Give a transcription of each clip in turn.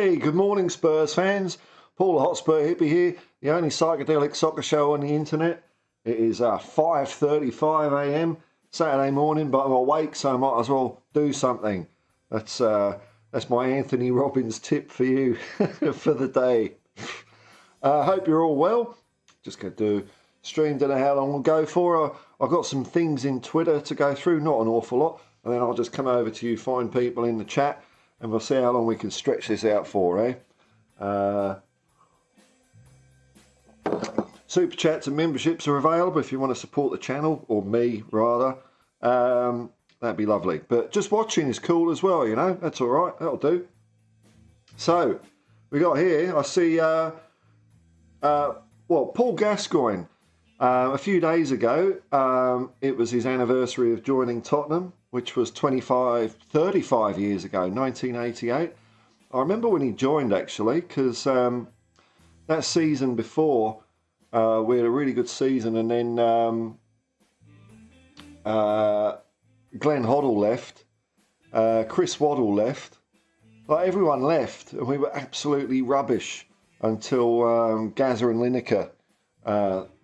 Hey, good morning, Spurs fans. Paul the Hotspur Hippie here, the only psychedelic soccer show on the internet. It is 5:35 a.m. Saturday morning, but I'm awake, so I might as well do something. That's my Anthony Robbins tip for you for the day. I hope you're all well. Just going to do stream, don't know how long we'll go for. I've got some things in Twitter to go through, not an awful lot, and then I'll just come over to you fine people in the chat, and we'll see how long we can stretch this out for, Super chats and memberships are available if you want to support the channel, or me rather. That'd be lovely. But just watching is cool as well, you know. That's all right. That'll do. So we got here. I see. Paul Gascoigne. A few days ago, it was his anniversary of joining Tottenham, which was 35 years ago, 1988. I remember when he joined, actually, because that season before, we had a really good season, and then Glenn Hoddle left, Chris Waddle left, like everyone left, and we were absolutely rubbish until Gazza and Lineker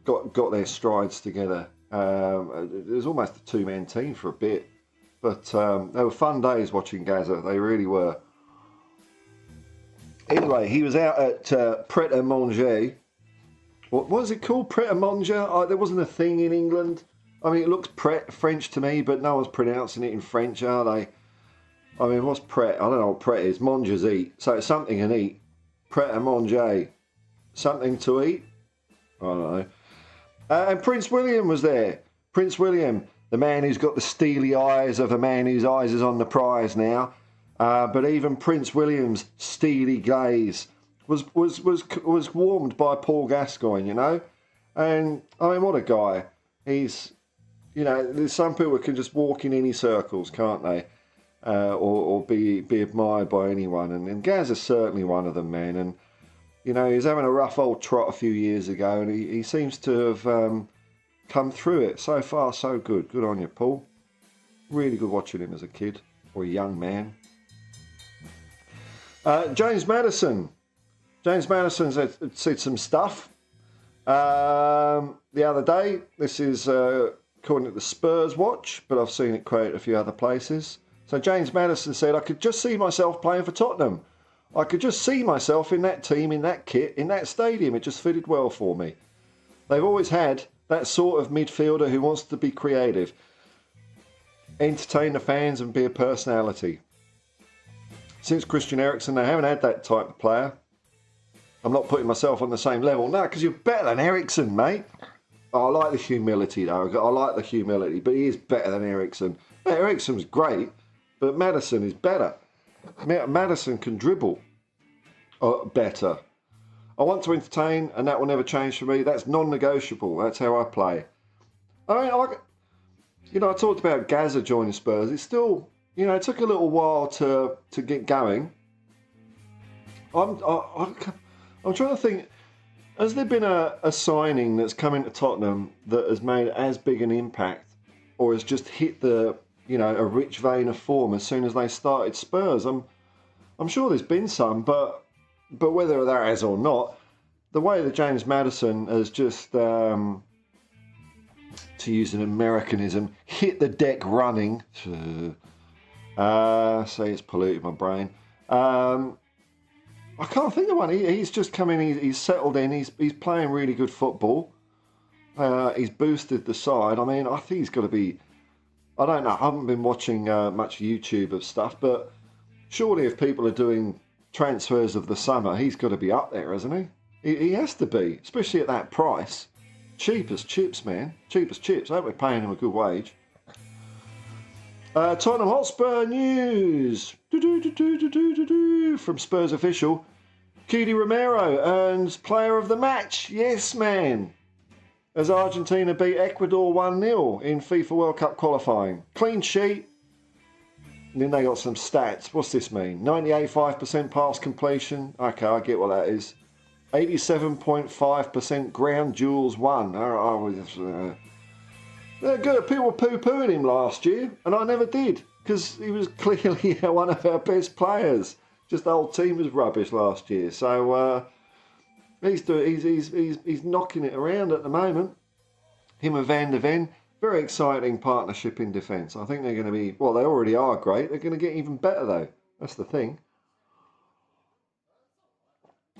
got their strides together. It was almost a two-man team for a bit, but they were fun days watching Gazza. They really were. Anyway, he was out at Pret a Manger. What was it called? Pret a Manger? There wasn't a thing in England. I mean, it looks Pret French to me, but no one's pronouncing it in French, are they? I mean, what's Pret? I don't know what Pret is. Mangers eat. So it's something and eat. Pret a Manger. Something to eat? I don't know. And Prince William was there. Prince William, the man who's got the steely eyes of a man whose eyes is on the prize now. But even Prince William's steely gaze was warmed by Paul Gascoigne, you know. And I mean, what a guy. He's, you know, there's some people who can just walk in any circles, can't they? Or be admired by anyone. And Gaz is certainly one of them, man. And you know, he was having a rough old trot a few years ago, and he seems to have come through it. So far, so good. Good on you, Paul. Really good watching him as a kid or a young man. James Maddison. James Maddison's said some stuff the other day. This is according to the Spurs watch, but I've seen it quoted a few other places. So James Maddison said, "I could just see myself playing for Tottenham. I could just see myself in that team, in that kit, in that stadium. It just fitted well for me. They've always had that sort of midfielder who wants to be creative, entertain the fans and be a personality. Since Christian Eriksen, they haven't had that type of player. I'm not putting myself on the same level. No, because you're better than Eriksen, mate. I like the humility, though. I like the humility, but he is better than Eriksen. Eriksen's great, but Maddison is better. Maddison can dribble better. I want to entertain, and that will never change for me. That's non-negotiable. That's how I play. I mean, I talked about Gazza joining Spurs. It's still, you know, it took a little while to get going. I'm trying to think. Has there been a signing that's come into Tottenham that has made as big an impact, or has just hit the, you know, a rich vein of form as soon as they started Spurs? I'm sure there's been some, but whether there has or not, the way that James Maddison has just, to use an Americanism, hit the deck running. Say it's polluted my brain. I can't think of one. He's just come in. He's settled in. He's playing really good football. He's boosted the side. I mean, I think he's got to be. I don't know. I haven't been watching much YouTube of stuff, but surely if people are doing transfers of the summer, he's got to be up there, hasn't he? He has to be, especially at that price. Cheap as chips, man. Cheap as chips. I hope we're paying him a good wage. Tottenham Hotspur news. From Spurs official. Cuti Romero earns player of the match. Yes, man. As Argentina beat Ecuador 1-0 in FIFA World Cup qualifying. Clean sheet. And then they got some stats. What's this mean? 98.5% pass completion. Okay, I get what that is. 87.5% ground duels won. They're good. People were poo-pooing him last year, and I never did, because he was clearly one of our best players. Just the whole team was rubbish last year. So he's knocking it around at the moment. Him and Van der Ven, very exciting partnership in defence. I think they're going to be, well, they already are great. They're going to get even better though. That's the thing.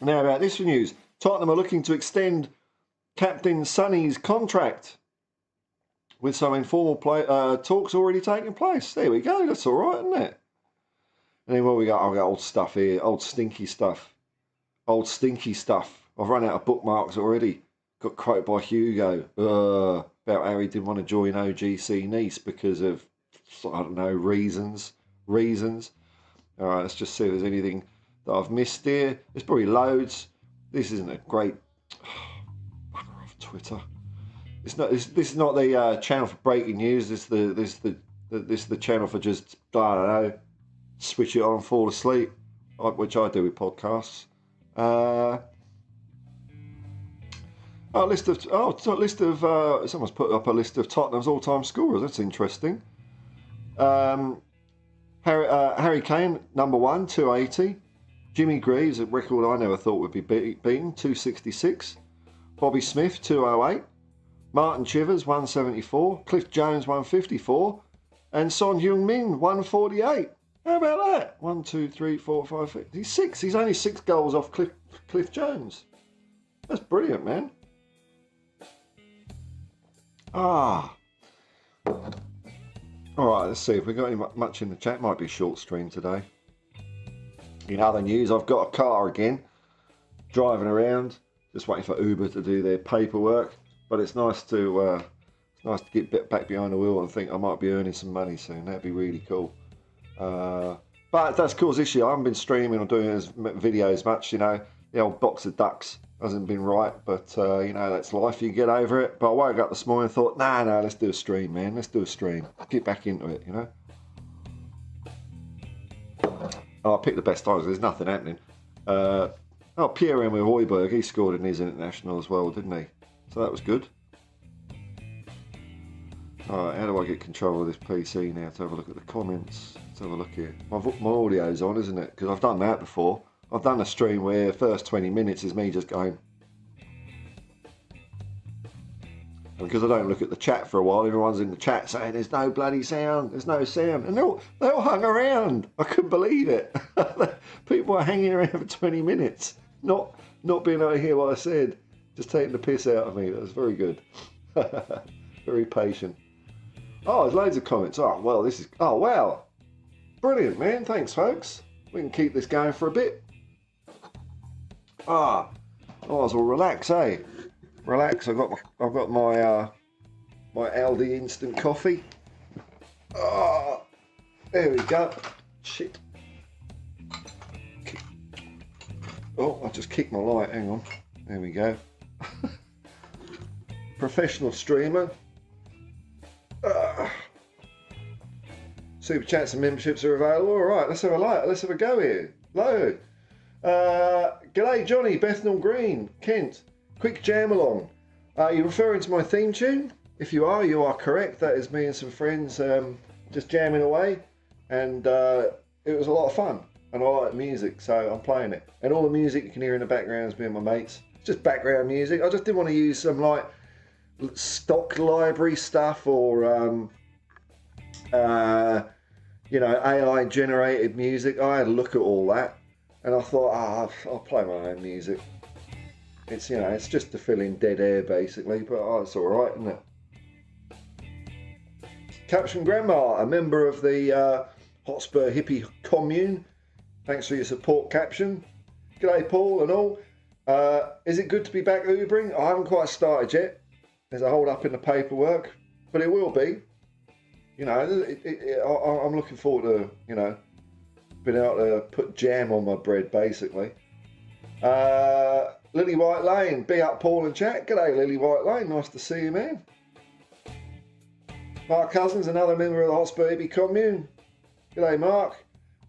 Now about this news. Tottenham are looking to extend Captain Sonny's contract with some informal talks already taking place. There we go. That's all right, isn't it? And then what we got? I've got old stuff here. Old stinky stuff. Old stinky stuff. I've run out of bookmarks already. Got quoted by Hugo about how he didn't want to join OGC Nice because of, I don't know, reasons. All right, let's just see if there's anything that I've missed here. There's probably loads. This isn't a great... Bugger off Twitter. This is not the channel for breaking news. This is the channel for just, I don't know, switch it on, fall asleep, which I do with podcasts. Someone's put up a list of Tottenham's all-time scorers. That's interesting. Harry Kane, number 1, 280. Jimmy Greaves, a record I never thought would be beaten, 266. Bobby Smith, 208. Martin Chivers, 174. Cliff Jones, 154. And Son Heung-min, 148. How about that? 1, 2, 3, 4, 5, 6. He's 6. He's only 6 goals off Cliff Jones. That's brilliant, man. All right, let's see if we've got any much in the chat. Might be a short stream today. In other news, I've got a car again, driving around, just waiting for Uber to do their paperwork. But it's nice to get back behind the wheel and think I might be earning some money soon. That'd be really cool. But that's caused issue. I haven't been streaming or doing videos much. You know, the old box of ducks hasn't been right, but you know, that's life. You get over it. But I woke up this morning and thought, no, let's do a stream, man. Let's do a stream. Get back into it, you know. I picked the best times. There's nothing happening. Pierre-Emile Højbjerg, he scored in his international as well, didn't he? So that was good. Alright, how do I get control of this PC now to have a look at the comments? Let's have a look here. My audio's on, isn't it? Because I've done that before. I've done a stream where the first 20 minutes is me just going. And because I don't look at the chat for a while, everyone's in the chat saying there's no bloody sound, there's no sound. And they all hung around. I couldn't believe it. People are hanging around for 20 minutes, not being able to hear what I said, just taking the piss out of me. That was very good. Very patient. Oh, there's loads of comments. Oh, well, oh, wow. Brilliant, man. Thanks, folks. We can keep this going for a bit. I was all relax, eh? Relax. I've got my my Aldi instant coffee. Oh, there we go. Shit. Oh, I just kicked my light. Hang on. There we go. Professional streamer. Super chats and memberships are available. All right, let's have a go here. Hello. G'day, Johnny, Bethnal Green, Kent. Quick jam along. Are you referring to my theme tune? If you are correct. That is me and some friends just jamming away, and it was a lot of fun. And I like music, so I'm playing it. And all the music you can hear in the background is me and my mates. It's just background music. I just didn't want to use some like stock library stuff or you know, AI generated music. I had a look at all that, and I thought, I'll play my own music. It's, you know, it's just to fill in dead air basically, but it's all right, isn't it? Caption Grandma, a member of the Hotspur hippie commune. Thanks for your support, Caption. G'day, Paul and all. Is it good to be back Ubering? I haven't quite started yet. There's a hold up in the paperwork, but it will be. You know, I'm looking forward to, you know, being able to put jam on my bread, basically. Lily White Lane, be up, Paul and chat. G'day, Lily White Lane. Nice to see you, man. Mark Cousins, another member of the Hotspur hippie commune. G'day, Mark.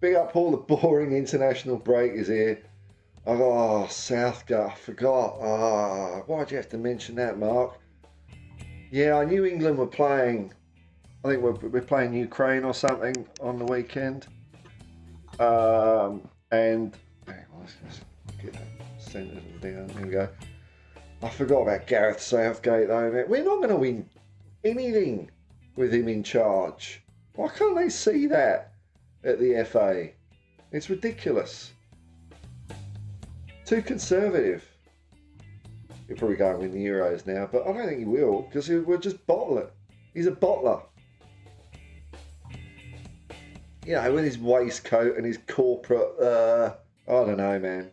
Big up, Paul. The boring international break is here. Oh, Southgate, I forgot. Why'd you have to mention that, Mark? Yeah, I knew England were playing. I think we're playing Ukraine or something on the weekend. And And hang on, let's just get that centered down. There we go. I forgot about Gareth Southgate though, man. We're not going to win anything with him in charge. Why can't they see that at the FA? It's ridiculous. Too conservative. He'll probably go and win the Euros now, but I don't think he will, because we'll just bottle it. He's a bottler. You know, with his waistcoat and his corporate, I don't know, man.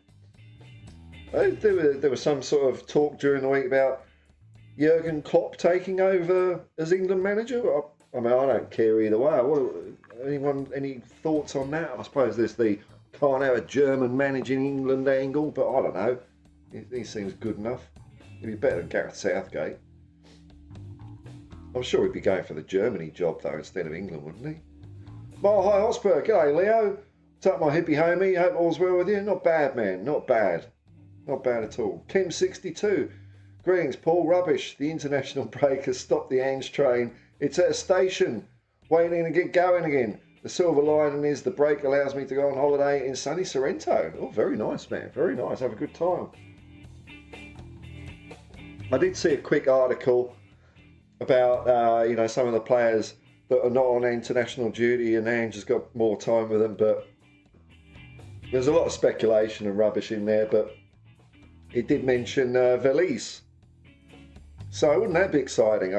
There was some sort of talk during the week about Jurgen Klopp taking over as England manager. I mean, I don't care either way. Any thoughts on that? I suppose there's the can't have a German managing England angle, but I don't know. He seems good enough. He'd be better than Gareth Southgate. I'm sure he'd be going for the Germany job though instead of England, wouldn't he? Mile High Hotspur, g'day Leo. What's up, my hippie homie? Hope all's well with you. Not bad, man. Not bad. Not bad at all. Kim62. Greetings, Paul. Rubbish. The international break has stopped the Ange train. It's at a station, waiting to get going again. The silver lining is the break allows me to go on holiday in sunny Sorrento. Oh, very nice, man. Very nice. Have a good time. I did see a quick article about, some of the players that are not on international duty, and Ange has got more time with them, but there's a lot of speculation and rubbish in there, but it did mention Valise. So wouldn't that be exciting?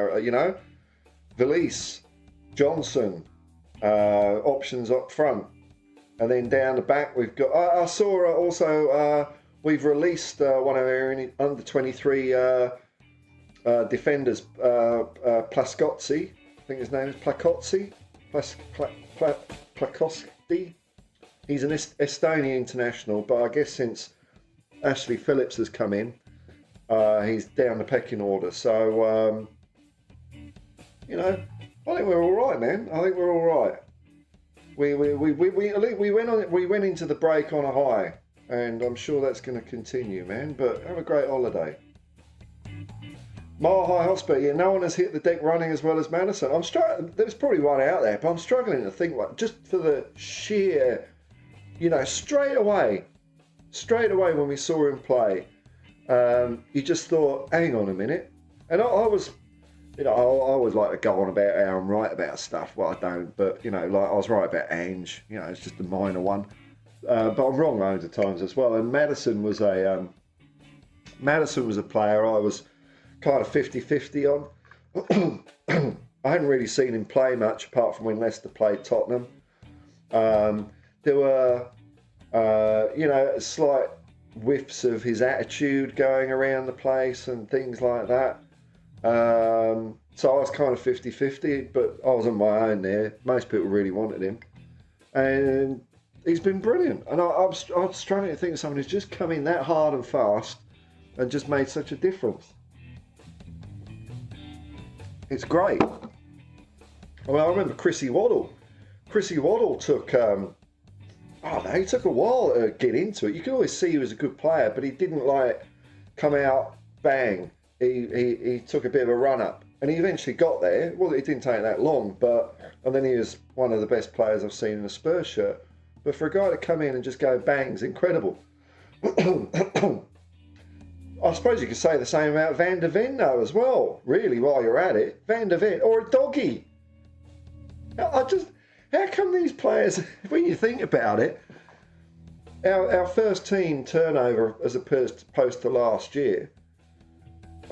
Valise, Johnson, options up front, and then down the back we've got. I saw also we've released one of our under 23 defenders, Plascozzi. I think his name is Placozzi. Placozzi. He's an Estonian international, but I guess since Ashley Phillips has come in, he's down the pecking order. So, I think we're all right, man. I think we're all right. We went into the break on a high, and I'm sure that's going to continue, man. But have a great holiday. Mile High Hotspur, yeah, no one has hit the deck running as well as Maddison. There's probably one out there, but I'm struggling to think, just for the sheer, straight away when we saw him play, you just thought, hang on a minute. And I was, I always like to go on about how I'm right about stuff. Well, I don't, but, I was right about Ange. It's just a minor one. But I'm wrong loads of times as well. And Maddison was a player I was kind of 50-50 on. I hadn't really seen him play much apart from when Leicester played Tottenham. There were, slight whiffs of his attitude going around the place and things like that. So I was kind of 50-50, but I was on my own there. Most people really wanted him. And he's been brilliant. And I'm struggling to think of someone who's just come in that hard and fast and just made such a difference. It's great. Well, I remember Chrissy Waddle. Chrissy Waddle took, he took a while to get into it. You could always see he was a good player, but he didn't come out bang. He took a bit of a run up, and he eventually got there. Well, it didn't take that long, and then he was one of the best players I've seen in a Spurs shirt. But for a guy to come in and just go bang's incredible. I suppose you could say the same about Van der Ven though as well, really, while you're at it. Van der Ven, or a doggy. How come these players, when you think about it, our first team turnover as opposed to last year,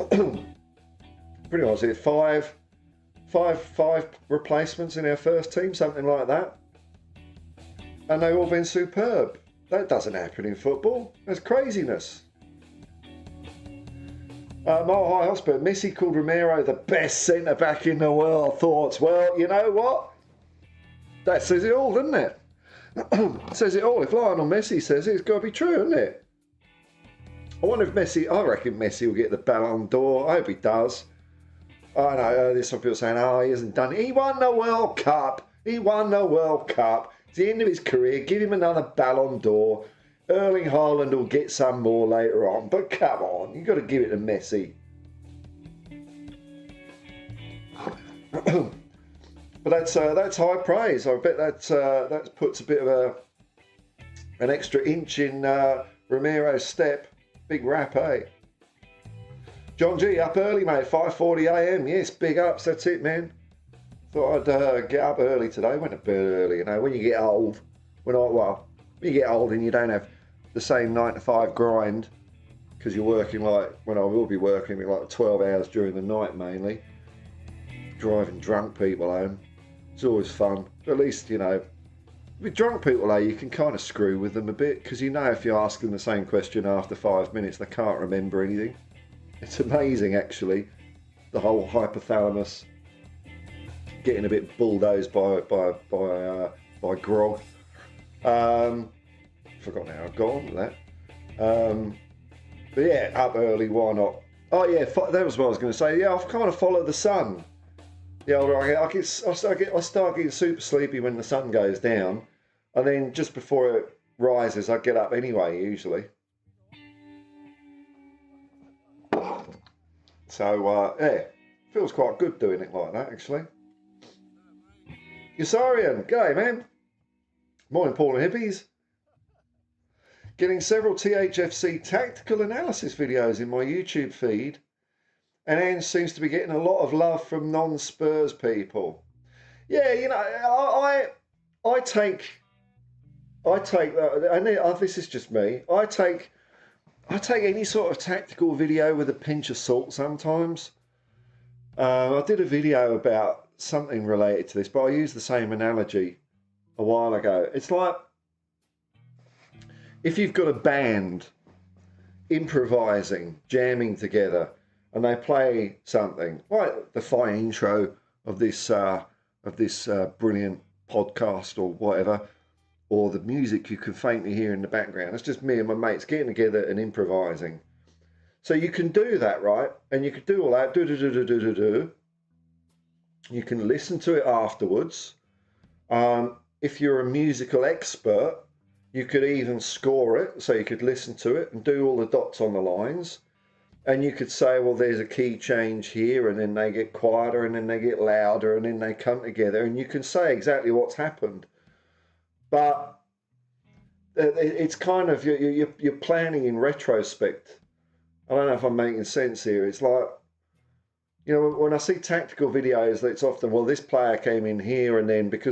pretty much it, five replacements in our first team, something like that. And they've all been superb. That doesn't happen in football. That's craziness. Mile High Hotspur, Messi called Romero the best centre-back in the world. Thoughts? Well, you know what? That says it all, doesn't it? It says it all. If Lionel Messi says it, it's got to be true, isn't it? I wonder if I reckon Messi will get the Ballon d'Or. I hope he does. I know there's some people saying, he hasn't done it. He won the World Cup. It's the end of his career. Give him another Ballon d'Or. Erling Haaland will get some more later on, but come on, you've got to give it to Messi. But that's high praise. I bet that puts a bit of An extra inch in Ramiro's step. Big rap, eh? John G, up early, mate. 5:40 a.m. Yes, big ups. That's it, man. Thought I'd get up early today. Went to bed early, you know. When you get old, when you get old and you don't have the same 9 to 5 grind, because you're working like, when I will be working like 12 hours during the night mainly, driving drunk people home. It's always fun. But at least, you know, with drunk people, you can kind of screw with them a bit, because you know if you ask them the same question after 5 minutes, they can't remember anything. It's amazing, actually, the whole hypothalamus getting a bit bulldozed by grog. Forgotten how I got on with that. But yeah, up early, why not? Oh yeah, that was what I was going to say. Yeah, I've kind of followed the sun. Yeah, I start getting super sleepy when the sun goes down, and then just before it rises, I get up anyway, usually. So yeah, feels quite good doing it like that, actually. Yusarian, g'day, man. Morning, Paul and hippies. Getting several THFC tactical analysis videos in my YouTube feed, and Ange seems to be getting a lot of love from non-Spurs people. Yeah, you know, I take, and this is just me. I take any sort of tactical video with a pinch of salt sometimes. I did a video about something related to this, but I used the same analogy a while ago. It's like if you've got a band improvising, jamming together, and they play something like the fine intro of this brilliant podcast or whatever, or the music you can faintly hear in the background. It's just me and my mates getting together and improvising. So you can do that, right? And you can do all that, do. You can listen to it afterwards. If you're a musical expert, you could even score it, so you could listen to it and do all the dots on the lines. And you could say, well, there's a key change here, and then they get quieter, and then they get louder, and then they come together, and you can say exactly what's happened. But it's kind of, you're planning in retrospect. I don't know if I'm making sense here. It's like, you know, when I see tactical videos, it's often, well, this player came in here, and then because